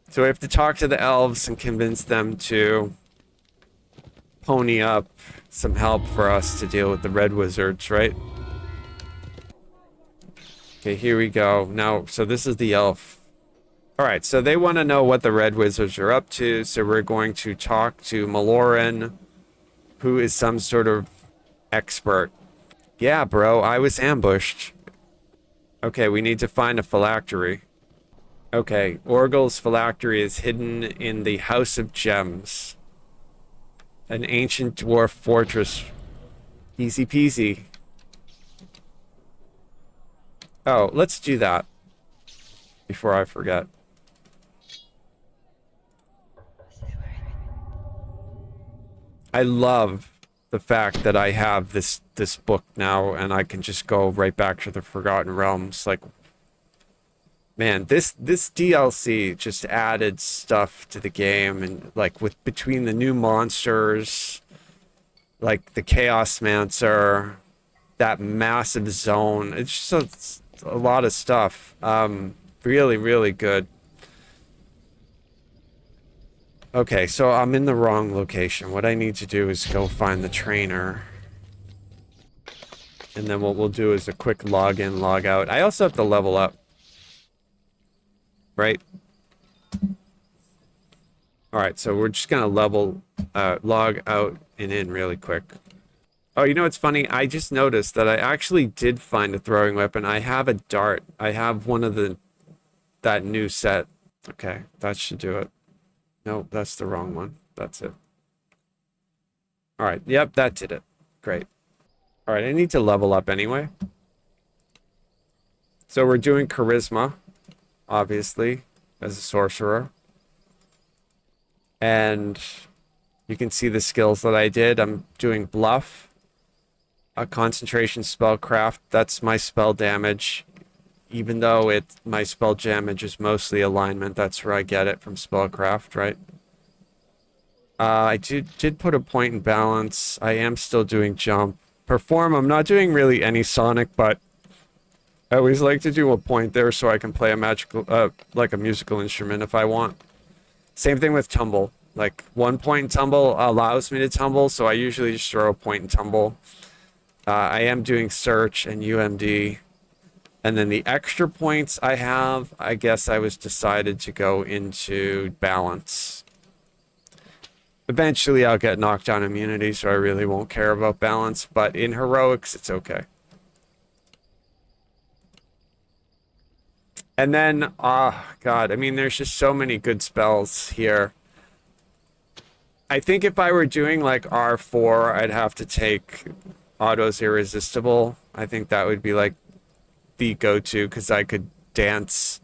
So we have to talk to the elves and convince them to pony up some help for us to deal with the red wizards, right? Okay, here we go. Now, so this is the elf. All right, so they want to know what the red wizards are up to, so we're going to talk to Maloran, who is some sort of expert. Yeah, bro, I was ambushed. Okay, we need to find a phylactery. Okay, Orgel's phylactery is hidden in the House of Gems. An ancient dwarf fortress. Easy peasy. Oh, let's do that before I forget. I love the fact that I have this book now and I can just go right back to the Forgotten Realms. Like, man, this DLC just added stuff to the game, and like with between the new monsters, like the Chaos Mancer, that massive zone, it's just a lot of stuff. Really, really good. Okay, so I'm in the wrong location. What I need to do is go find the trainer. And then what we'll do is a quick log in, log out. I also have to level up. Right? Alright, so we're just gonna log out and in really quick. Oh, you know what's funny? I just noticed that I actually did find a throwing weapon. I have a dart. I have one of that new set. Okay, that should do it. Nope, that's the wrong one. That's it. Alright, yep, that did it. Great. Alright, I need to level up anyway. So we're doing charisma, obviously, as a sorcerer. And you can see the skills that I did. I'm doing bluff, a concentration spellcraft. That's my spell damage. Even though my spell damage is mostly alignment, that's where I get it from spellcraft, right? I did put a point in balance. I am still doing jump. Perform, I'm not doing really any sonic, but I always like to do a point there so I can play a magical, like a musical instrument if I want. Same thing with tumble. Like 1 point in tumble allows me to tumble, so I usually just throw a point in tumble. I am doing search and UMD. And then the extra points I have, I guess I was decided to go into balance. Eventually I'll get knockdown immunity, so I really won't care about balance, but in heroics, it's okay. And then, God, I mean, there's just so many good spells here. I think if I were doing like R4, I'd have to take Auto's Irresistible. I think that would be like the go-to because I could dance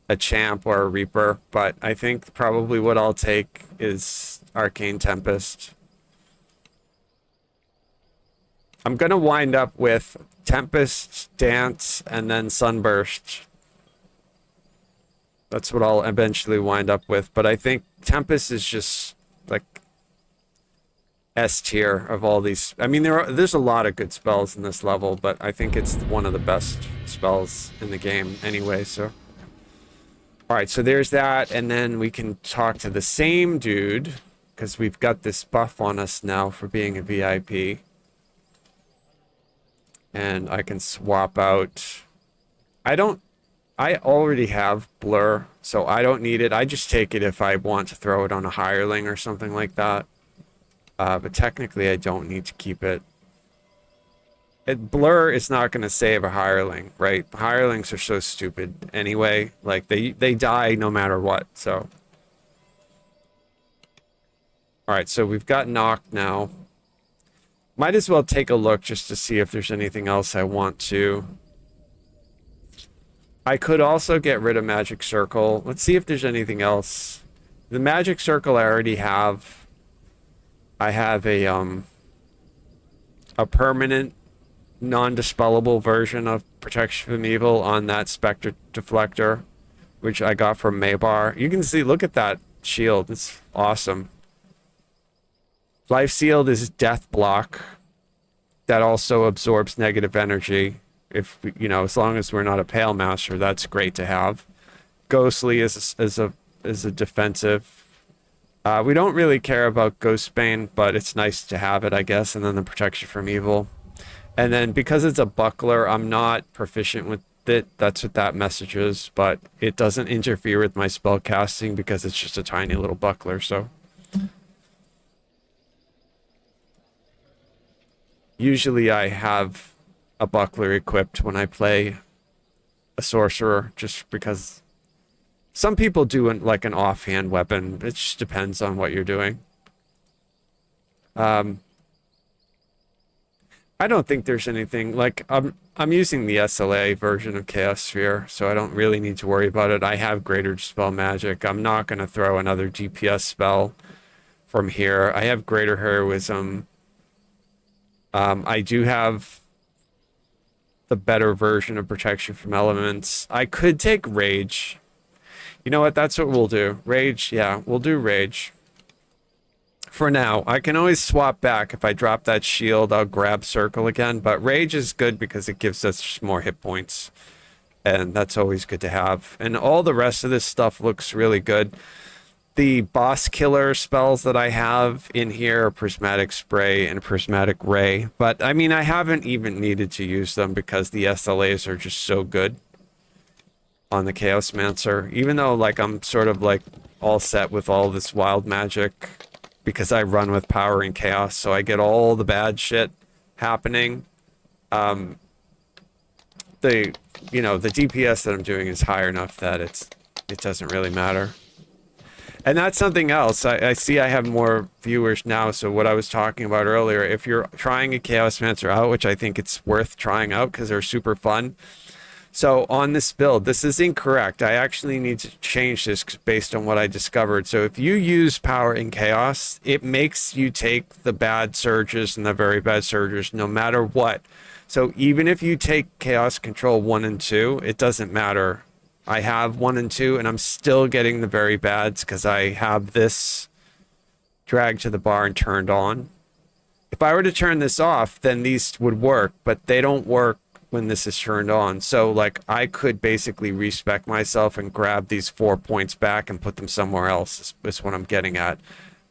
a champ or a reaper, but I think probably what I'll take is Arcane Tempest. I'm gonna wind up with Tempest, Dance, and then Sunburst. That's what I'll eventually wind up with, but I think Tempest is just like S tier of all these. I mean, there's a lot of good spells in this level, but I think it's one of the best spells in the game anyway, so. Alright, so there's that, and then we can talk to the same dude, because we've got this buff on us now for being a VIP. And I can swap out. I already have blur, so I don't need it. I just take it if I want to throw it on a hireling or something like that. But technically I don't need to keep it. Blur is not going to save a hireling, right? Hirelings are so stupid anyway. Like, they die no matter what, so. Alright, so we've got knocked now. Might as well take a look just to see if there's anything else I want to. I could also get rid of Magic Circle. Let's see if there's anything else. The Magic Circle I already have. I have a permanent non-dispellable version of Protection from Evil on that Spectre Deflector, which I got from Maybar. You can see, look at that shield. It's awesome. Life Sealed is Death Block. That also absorbs negative energy. If, you know, as long as we're not a Pale Master, that's great to have. Ghostly is a is a defensive. We don't really care about Ghostbane, but it's nice to have it, I guess, and then the protection from evil. And then because it's a buckler, I'm not proficient with it. That's what that message is, but it doesn't interfere with my spell casting because it's just a tiny little buckler, so. Usually I have a buckler equipped when I play a sorcerer, just because some people do like an offhand weapon. It just depends on what you're doing. I don't think there's anything like I'm using the SLA version of Chaos Sphere, so I don't really need to worry about it. I have greater dispel magic. I'm not going to throw another DPS spell from here. I have greater heroism. I do have the better version of protection from elements. I could take rage. You know what? That's what we'll do. Rage, yeah, we'll do rage. For now, I can always swap back. If I drop that shield, I'll grab circle again. But rage is good because it gives us more hit points. And that's always good to have. And all the rest of this stuff looks really good. The boss killer spells that I have in here are Prismatic Spray and Prismatic Ray. But, I mean, I haven't even needed to use them because the SLAs are just so good on the Chaos Mancer. Even though, like, I'm sort of, like, all set with all this wild magic because I run with power and chaos, so I get all the bad shit happening. The DPS that I'm doing is higher enough that it doesn't really matter. And that's something else. I see I have more viewers now, so what I was talking about earlier, if you're trying a Chaos Mancer out, which I think it's worth trying out because they're super fun. So on this build, this is incorrect. I actually need to change this based on what I discovered. So if you use power in chaos, it makes you take the bad surges and the very bad surges no matter what. So even if you take chaos control 1 and 2, it doesn't matter. I have 1 and 2 and I'm still getting the very bads because I have this dragged to the bar and turned on. If I were to turn this off, then these would work, but they don't work when this is turned on. So like I could basically respec myself and grab these 4 points back and put them somewhere else is what I'm getting at.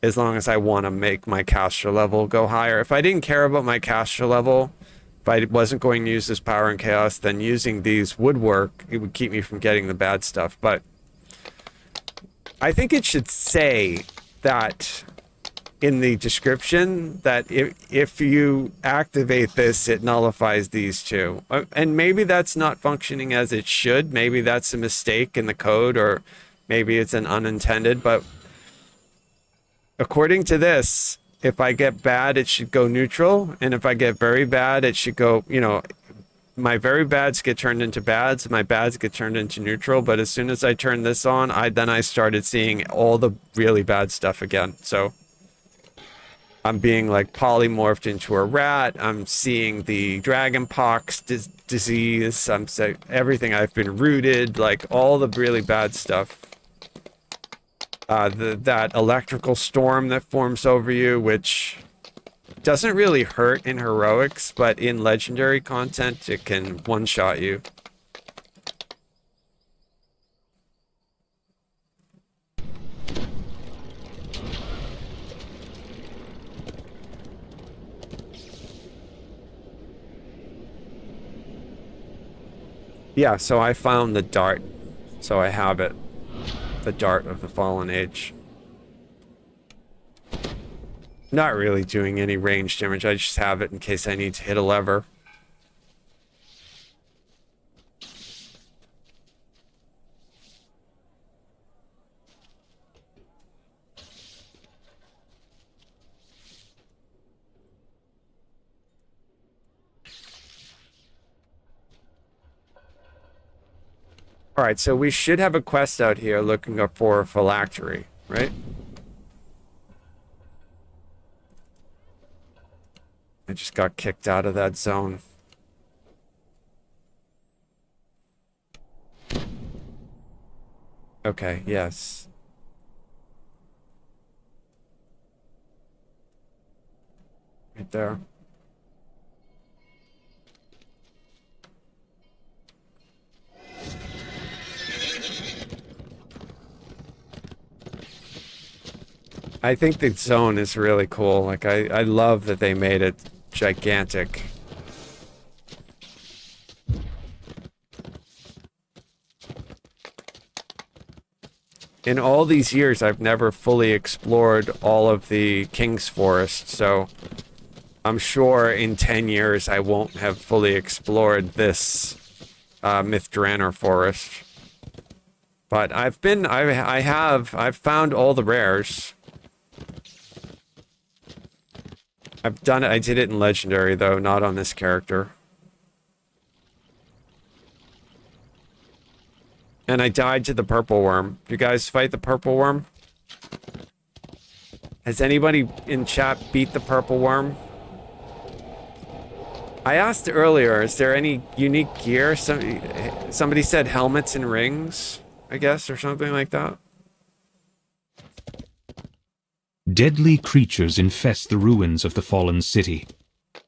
As long as I want to make my caster level go higher. If I didn't care about my caster level, if I wasn't going to use this power and chaos, then using these would work. It would keep me from getting the bad stuff. But I think it should say that in the description that if you activate this, it nullifies these two. And maybe that's not functioning as it should. Maybe that's a mistake in the code, or maybe it's an unintended. But according to this, if I get bad, it should go neutral. And if I get very bad, it should go, my very bads get turned into bads, my bads get turned into neutral. But as soon as I turned this on, I started seeing all the really bad stuff again. So I'm being like polymorphed into a rat. I'm seeing the dragon pox disease. I'm saying everything. I've been rooted, like all the really bad stuff. That electrical storm that forms over you, which doesn't really hurt in heroics, but in legendary content, it can one-shot you. Yeah, so I found the dart. So I have it. The dart of the Fallen Age. Not really doing any range damage. I just have it in case I need to hit a lever. Alright, so we should have a quest out here looking up for a phylactery, right? I just got kicked out of that zone. Okay, yes. Right there. I think the zone is really cool. Like, I love that they made it gigantic. In all these years, I've never fully explored all of the King's Forest, so I'm sure in 10 years I won't have fully explored this Mithranor Forest. But I've found all the rares. I've done it. I did it in Legendary, though, not on this character. And I died to the purple worm. You guys fight the purple worm? Has anybody in chat beat the purple worm? I asked earlier, is there any unique gear? Somebody said helmets and rings, I guess, or something like that. Deadly creatures infest the ruins of the fallen city.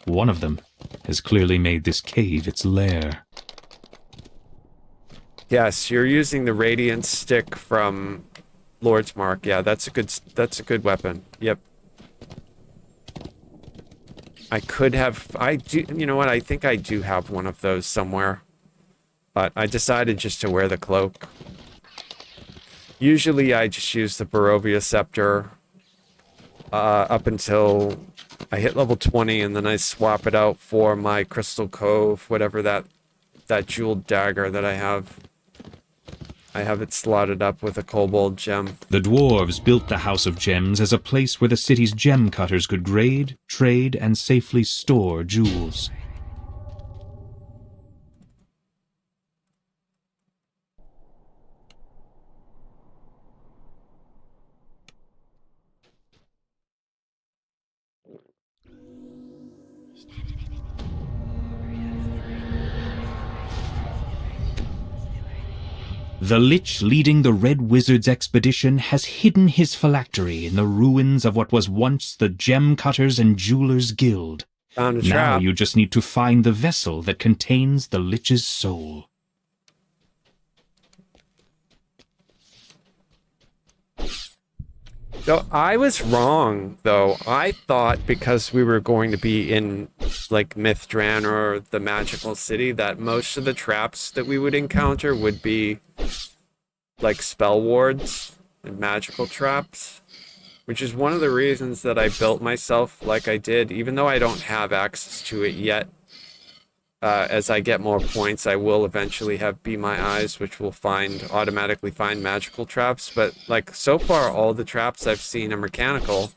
One of them has clearly made this cave its lair. Yes, you're using the radiant stick from Lord's Mark. Yeah, that's a good weapon. Yep. You know what? I think I do have one of those somewhere. But I decided just to wear the cloak. Usually I just use the Barovia Scepter up until I hit level 20, and then I swap it out for my Crystal Cove, whatever that jeweled dagger that I have. I have it slotted up with a kobold gem. The dwarves built the House of Gems as a place where the city's gem cutters could grade, trade, and safely store jewels. The Lich leading the Red Wizard's expedition has hidden his phylactery in the ruins of what was once the Gem Cutters and Jewelers Guild. Found a Now trap. you just need to find the vessel that contains the Lich's soul. So I was wrong, though. I thought because we were going to be in, like, Mithran or the magical city, that most of the traps that we would encounter would be, like, spell wards and magical traps. Which is one of the reasons that I built myself like I did, even though I don't have access to it yet. As I get more points, I will eventually have Be My Eyes, which will automatically find magical traps. But, like, so far, all the traps I've seen are mechanical.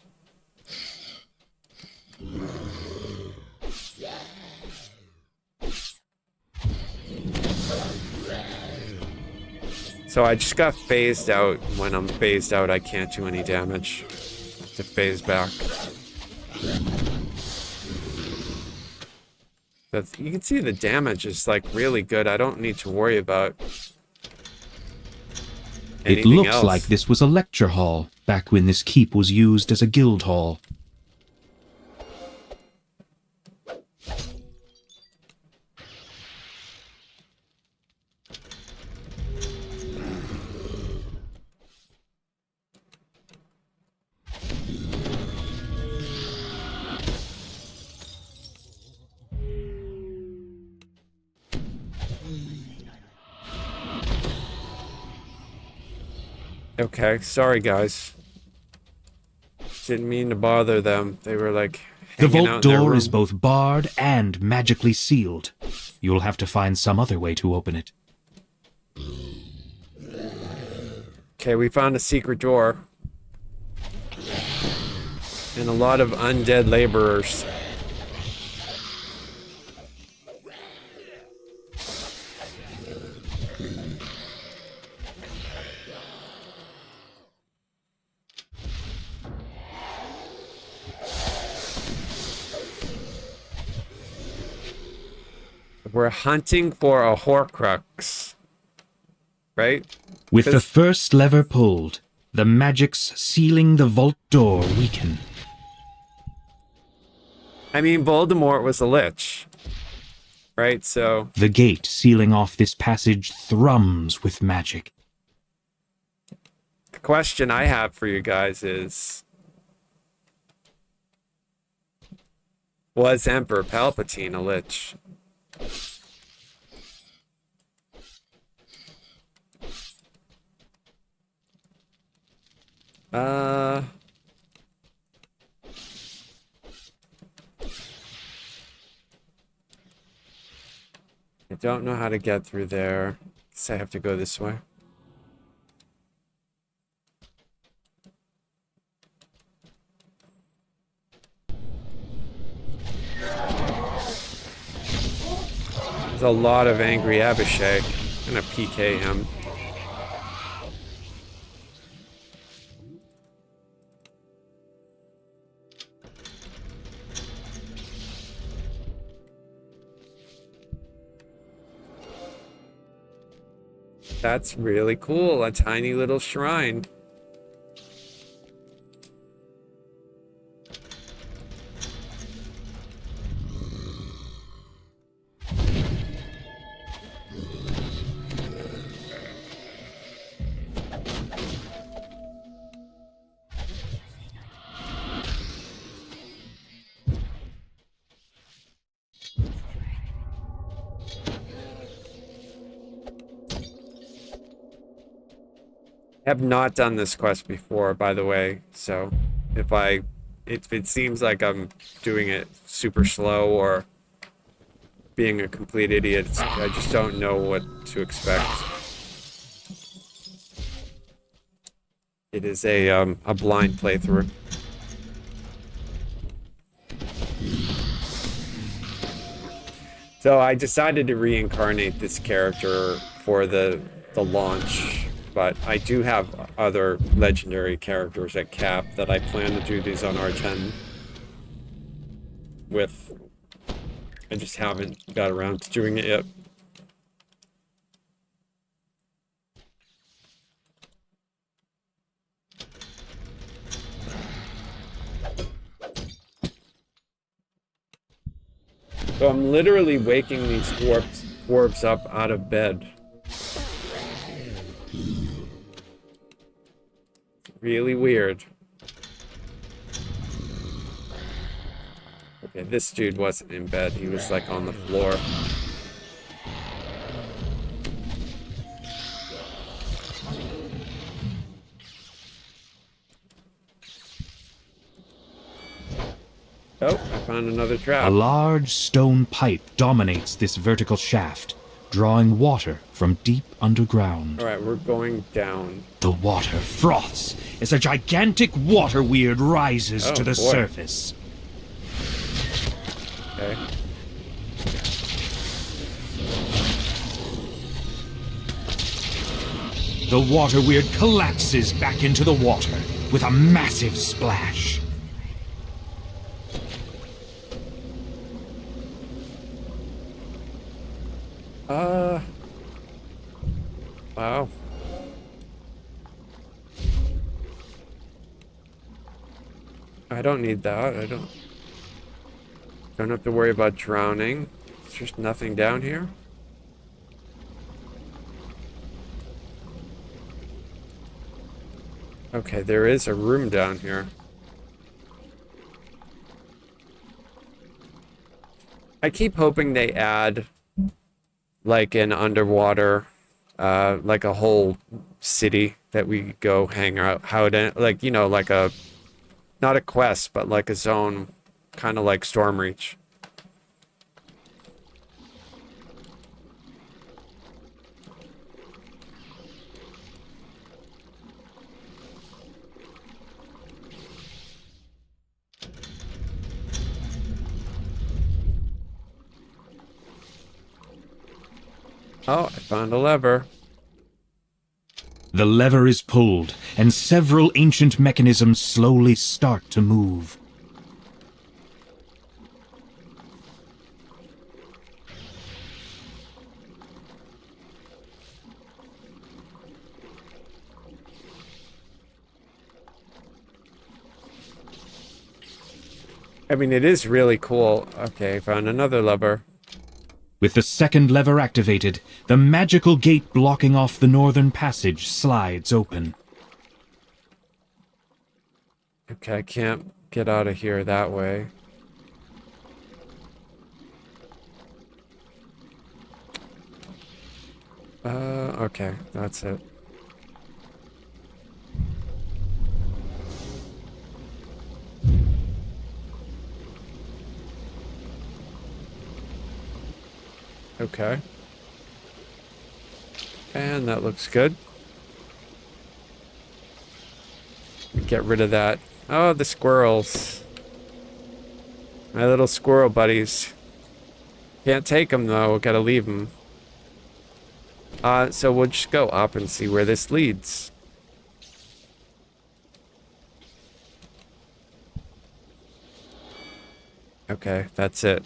So I just got phased out. When I'm phased out, I can't do any damage to phase back. You can see the damage is, like, really good. I don't need to worry about anything It looks else. like this was a lecture hall, back when this keep was used as a guild hall. Okay, sorry guys. Didn't mean to bother them. They were like The hanging out vault in their door room. is both barred and magically sealed. You'll have to find some other way to open it. Okay, we found a secret door. And a lot of undead laborers. We're hunting for a Horcrux. Right? With the first lever pulled, the magics sealing the vault door weaken. I mean, Voldemort was a lich. Right, so... The gate sealing off this passage thrums with magic. The question I have for you guys is... Was Emperor Palpatine a lich? Uh... I don't know how to get through there. Guess I have to go this way. There's a lot of angry Abishai. I'm gonna PK him. That's really cool. A tiny little shrine. Have not done this quest before, by the way, so if it seems like I'm doing it super slow or being a complete idiot, I just don't know what to expect. It is a blind playthrough. So I decided to reincarnate this character for the launch, but I do have other legendary characters at Cap that I plan to do these on R10 with. I just haven't got around to doing it yet. So I'm literally waking these dwarves up out of bed. Really weird. Okay, this dude wasn't in bed. He was like on the floor. Oh, I found another trap. A large stone pipe dominates this vertical shaft, drawing water from deep underground. All right, we're going down. The water froths as a gigantic water weird rises to the surface. Okay. The water weird collapses back into the water with a massive splash. Wow. I don't need that. I don't have to worry about drowning. There's just nothing down here. Okay, there is a room down here. I keep hoping they add like an underwater, like a whole city that we go hang out in, like, you know, like a, not a quest, but like a zone, kind of like Stormreach. Oh, I found a lever. The lever is pulled, and several ancient mechanisms slowly start to move. I mean, it is really cool. Okay, found another lever. With the second lever activated, the magical gate blocking off the northern passage slides open. Okay, I can't get out of here that way. okay, that's it. Okay. And that looks good. Get rid of that. Oh, the squirrels. My little squirrel buddies. Can't take them though, gotta leave them. So we'll just go up and see where this leads. Okay, that's it.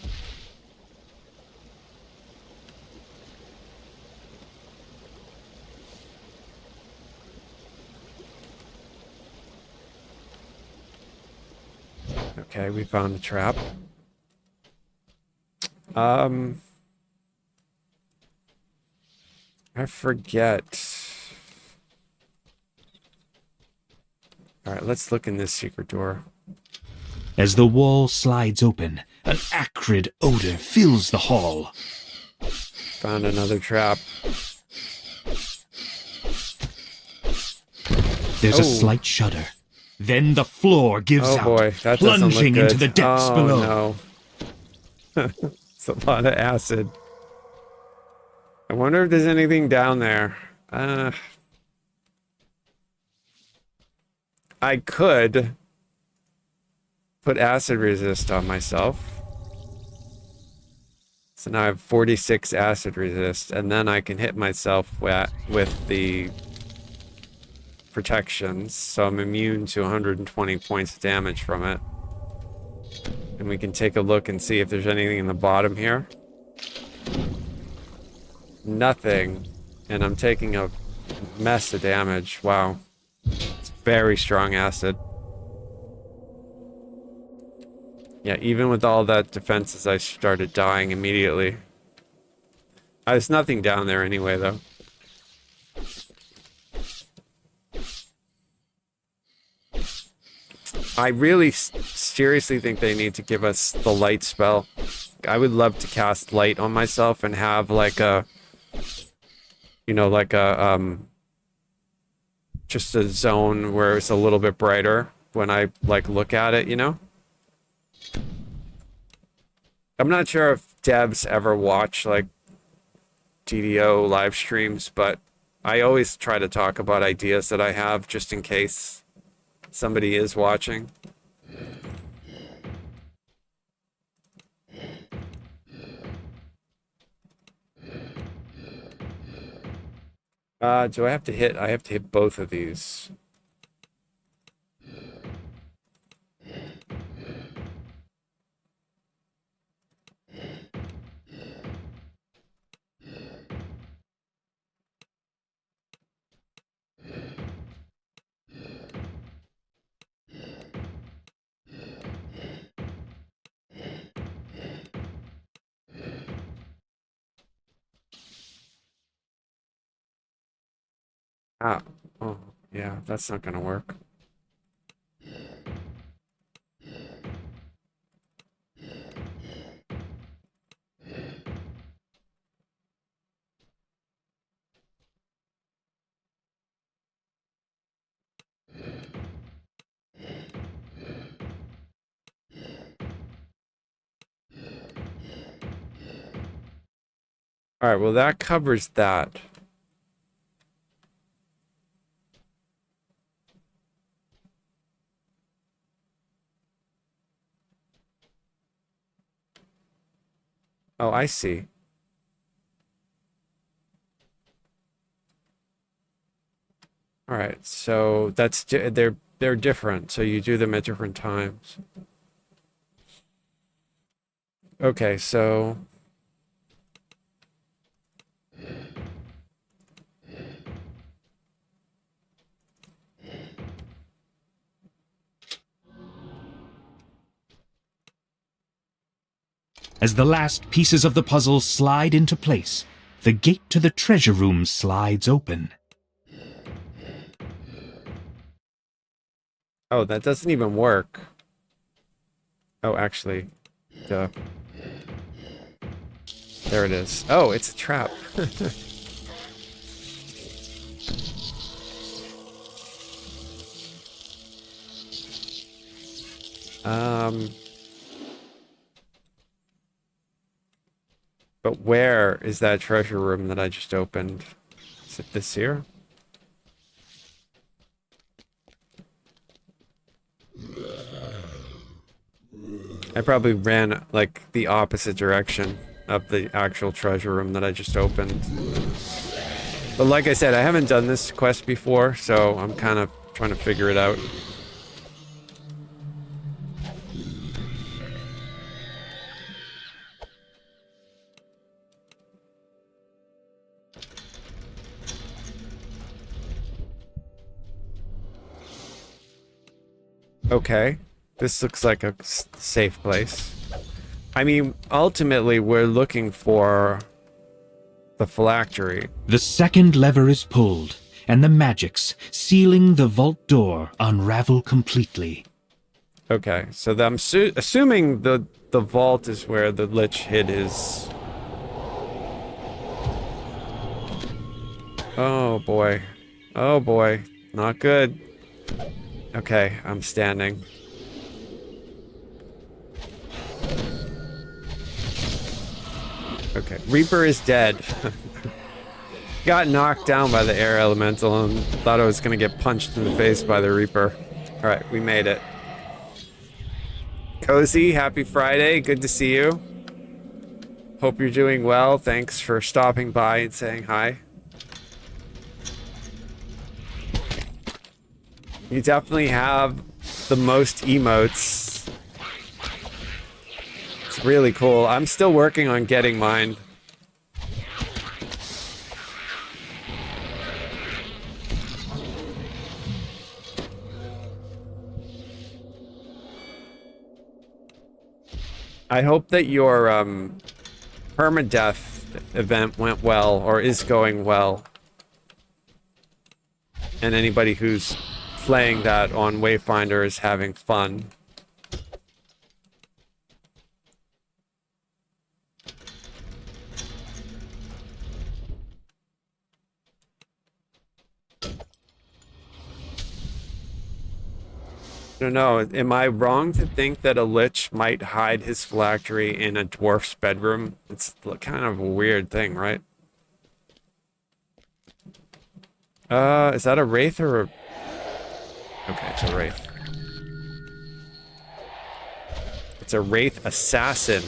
Okay, we found the trap. I forget. Alright, let's look in this secret door. As the wall slides open, an acrid odor fills the hall. Found another trap. There's a slight shudder. Then the floor gives out, Boy, that doesn't look plunging good. into the depths below. No. It's a lot of acid. I wonder if there's anything down there. I could put acid resist on myself. So now I have 46 acid resist, and then I can hit myself with the protections, so I'm immune to 120 points of damage from it. And we can take a look and see if there's anything in the bottom here. Nothing. And I'm taking a mess of damage. Wow. It's very strong acid. Yeah, even with all that defenses, I started dying immediately. There's nothing down there anyway, though. I really seriously think they need to give us the light spell. I would love to cast light on myself and have like a, you know, like a, just a zone where it's a little bit brighter when I like look at it, you know? I'm not sure if devs ever watch like TDO live streams, but I always try to talk about ideas that I have just in case somebody is watching. Do I have to hit? I have to hit both of these. Ah, oh, yeah, that's not gonna work. All right, well, that covers that. Oh, I see. All right, so they're different, so you do them at different times. Okay, so As the last pieces of the puzzle slide into place, the gate to the treasure room slides open. oh, that doesn't even work. Oh, actually, duh. There it is. Oh, it's a trap. But where is that treasure room that I just opened? Is it this here? I probably ran like the opposite direction of the actual treasure room that I just opened. But like I said, I haven't done this quest before, so I'm kind of trying to figure it out. Okay, this looks like a safe place. I mean, ultimately, we're looking for the phylactery. The second lever is pulled, and the magics sealing the vault door unravel completely. Okay, so I'm assuming the vault is where the Lich hid his... Oh boy. Oh boy. Not good. Okay, I'm standing. Okay, Reaper is dead. Got knocked down by the air elemental and thought I was gonna get punched in the face by the Reaper. Alright, we made it. Cozy, happy Friday. Good to see you. Hope you're doing well. Thanks for stopping by and saying hi. You definitely have the most emotes. It's really cool. I'm still working on getting mine. I hope that your permadeath event went well or is going well. And anybody who's playing that on Wayfinder is having fun. I don't know, am I wrong to think that a Lich might hide his phylactery in a dwarf's bedroom? It's kind of a weird thing, right? Is that a Wraith or a... Okay, it's a Wraith. It's a Wraith assassin.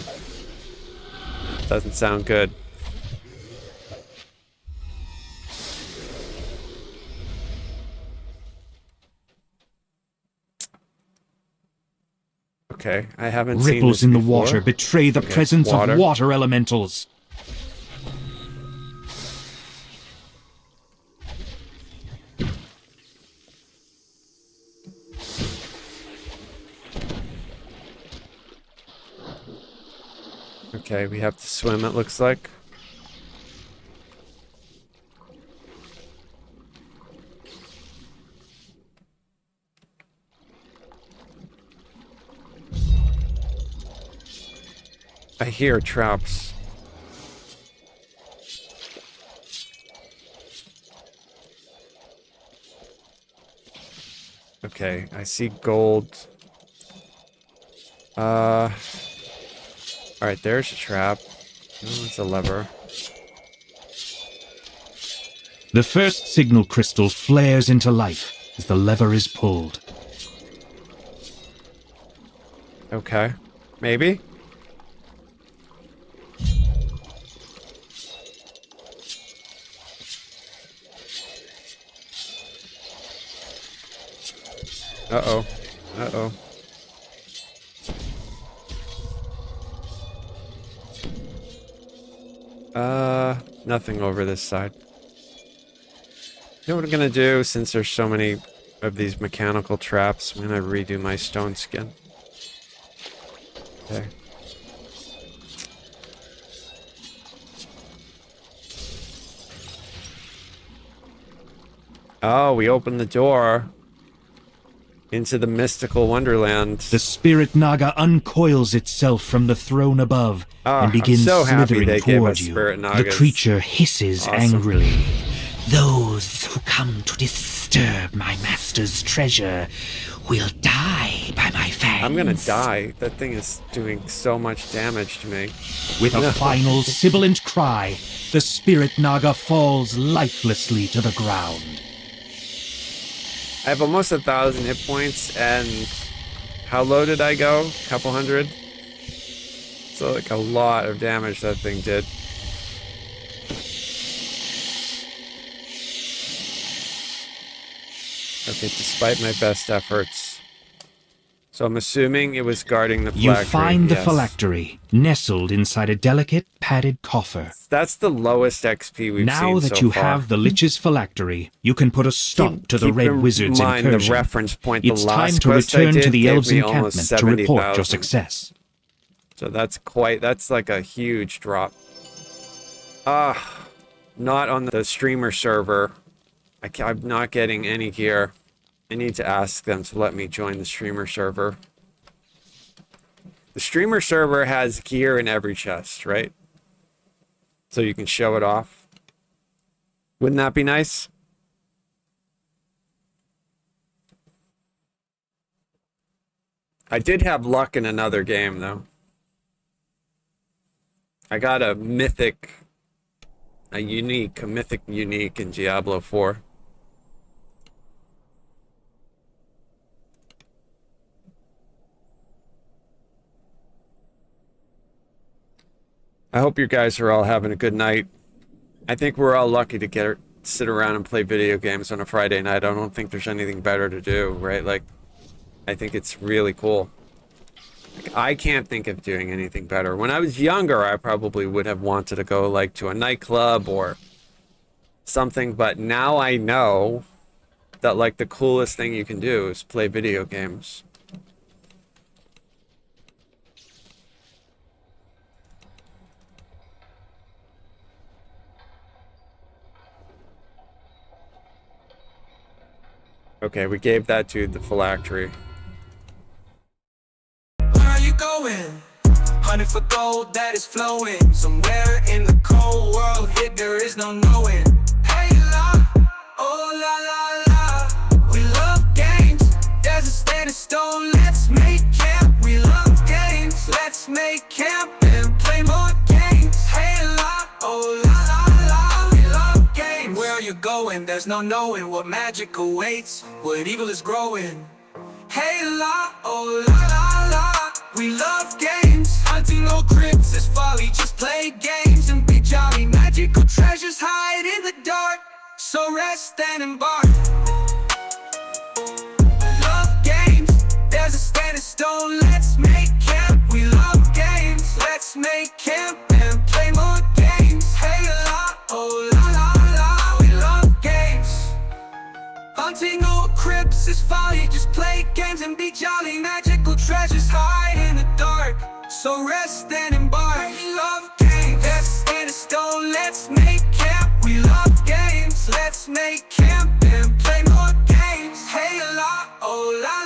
Doesn't sound good. Okay, I haven't seen Ripples this in the before. water betray the presence of water elementals. Okay, we have to swim, it looks like. I hear traps. Okay, I see gold. Alright, there's a trap. Oh, it's a lever. The first signal crystal flares into life as the lever is pulled. Okay, maybe? Uh-oh. Uh-oh. Nothing over this side. You know what I'm gonna do, since there's so many of these mechanical traps? I'm gonna redo my stone skin. Okay. Oh, we opened the door into the mystical wonderland. The spirit naga uncoils itself from the throne above and begins I'm so happy slithering they gave toward us you. spirit The nagas. creature hisses Awesome. angrily. Those who come to this disturb my master's treasure will die by my fangs. I'm gonna die. That thing is doing so much damage to me. With a final sibilant cry, the spirit Naga falls lifelessly to the ground. I have almost 1,000 hit points, and how low did I go? A couple hundred? So like a lot of damage that thing did. Okay, despite my best efforts. So I'm assuming it was guarding the phylactery. You find the yes. phylactery, nestled inside a delicate, padded coffer. That's the lowest XP we've now seen that so you far. have the Lich's phylactery, you can put a stop to the Keep Red in Wizard's mind incursion. The reference point, It's the time last to quest I return to did the gave Elves' me almost encampment to report your 70,000. success. So that's like a huge drop. Not on the streamer server. I'm not getting any gear. I need to ask them to let me join the streamer server. The streamer server has gear in every chest, right? So you can show it off. Wouldn't that be nice? I did have luck in another game, though. I got a mythic unique in Diablo 4. I hope you guys are all having a good night. I think we're all lucky to sit around and play video games on a Friday night. I don't think there's anything better to do, right? Like, I think it's really cool. Like, I can't think of doing anything better. When I was younger, I probably would have wanted to go like to a nightclub or something, but now I know that like the coolest thing you can do is play video games. Okay, we gave that to the phylactery. Where are you going? Hunting for gold that is flowing. Somewhere in the cold world, here there is no knowing. Hey la, oh la la la. We love games. There's a standing stone. Let's make camp. We love games. Let's make camp and play more games. Hey la, oh la la la. We love games. Where are you going? There's no knowing what magic awaits, what evil is growing. Hey la, oh la la la. We love games. Hunting no crypts is folly. Just play games and be jolly. Magical treasures hide in the dark, so rest and embark. Love games. There's a standing stone. Let's make camp. We love games. Let's make camp and play more games. Hey la, oh la la la. We love games. Hunting old crypts is folly. Just play games and be jolly. Magical treasures hide in the dark, so rest and embark. We love games. Let's stand a stone. Let's make camp. We love games. Let's make camp and play more games. Hey la, oh la